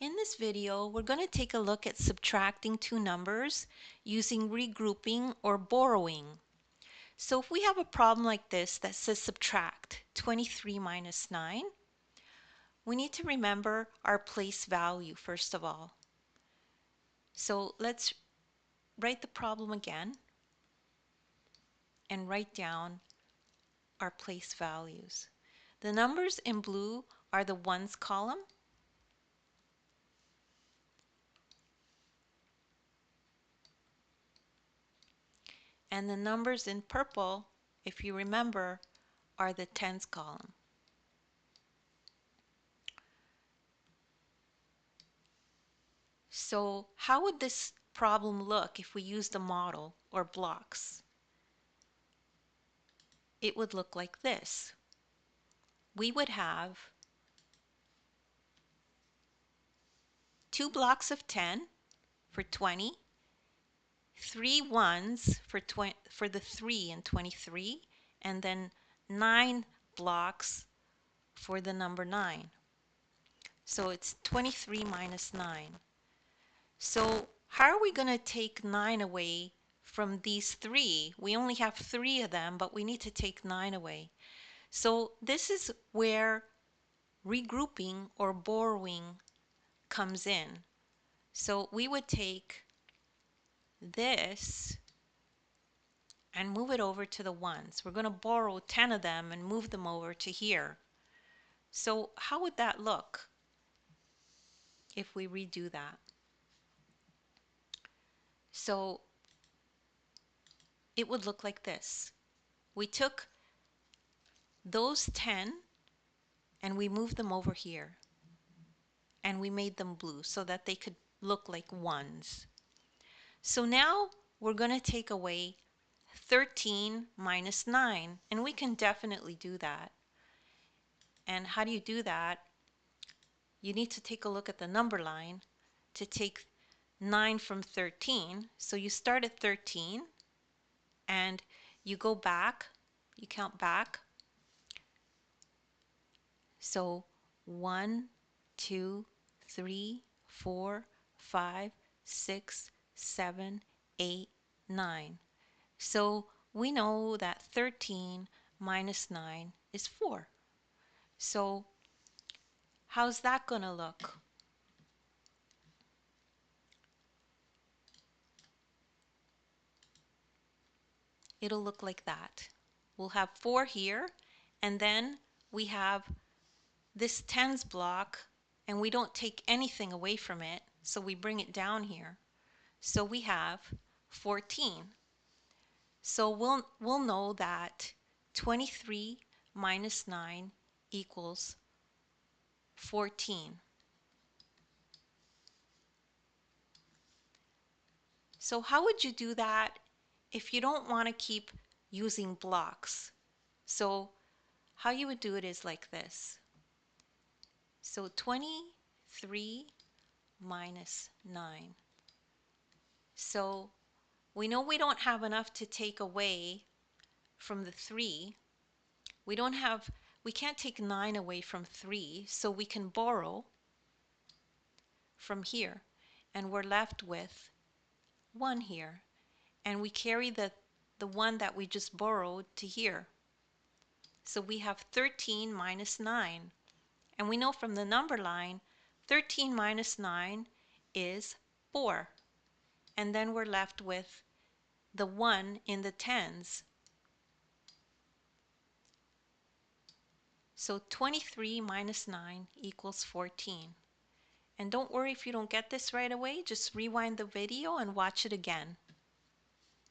In this video, we're going to take a look at subtracting two numbers using regrouping or borrowing. So if we have a problem like this that says subtract 23 minus 9, we need to remember our place value first of all. So let's write the problem again and write down our place values. The numbers in blue are the ones column, and the numbers in purple, if you remember, are the tens column. So how would this problem look if we used a model or blocks? It would look like this. We would have two blocks of 10 for 20, three ones for the 3 and 23, and then 9 blocks for the number 9. So it's 23 minus 9. So how are we going to take 9 away from these 3? We only have 3 of them, but we need to take 9 away. So this is where regrouping or borrowing comes in. So we would take this and move it over to the ones. We're going to borrow 10 of them and move them over to here. So how would that look if we redo that? So it would look like this. We took those 10 and we moved them over here. And we made them blue so that they could look like ones. So now we're going to take away 13 minus 9, and we can definitely do that. And how do you do that? You need to take a look at the number line to take 9 from 13. So you start at 13 and you go back, you count back. So 1, 2, 3, 4, 5, 6, 7, 8, 9. So we know that 13 minus 9 is 4. So how's that going to look? It'll look like that. We'll have 4 here, and then we have this tens block, and we don't take anything away from it, so we bring it down here. So we have 14. So we'll know that 23 minus 9 equals 14. So how would you do that if you don't want to keep using blocks? So how you would do it is like this. So 23 minus 9. So we know we don't have enough to take away from the 3. We can't take 9 away from 3, so we can borrow from here. And we're left with 1 here. And we carry the 1 that we just borrowed to here. So we have 13 minus 9. And we know from the number line, 13 minus 9 is 4. And then we're left with the 1 in the tens. So 23 minus 9 equals 14. And don't worry if you don't get this right away, just rewind the video and watch it again.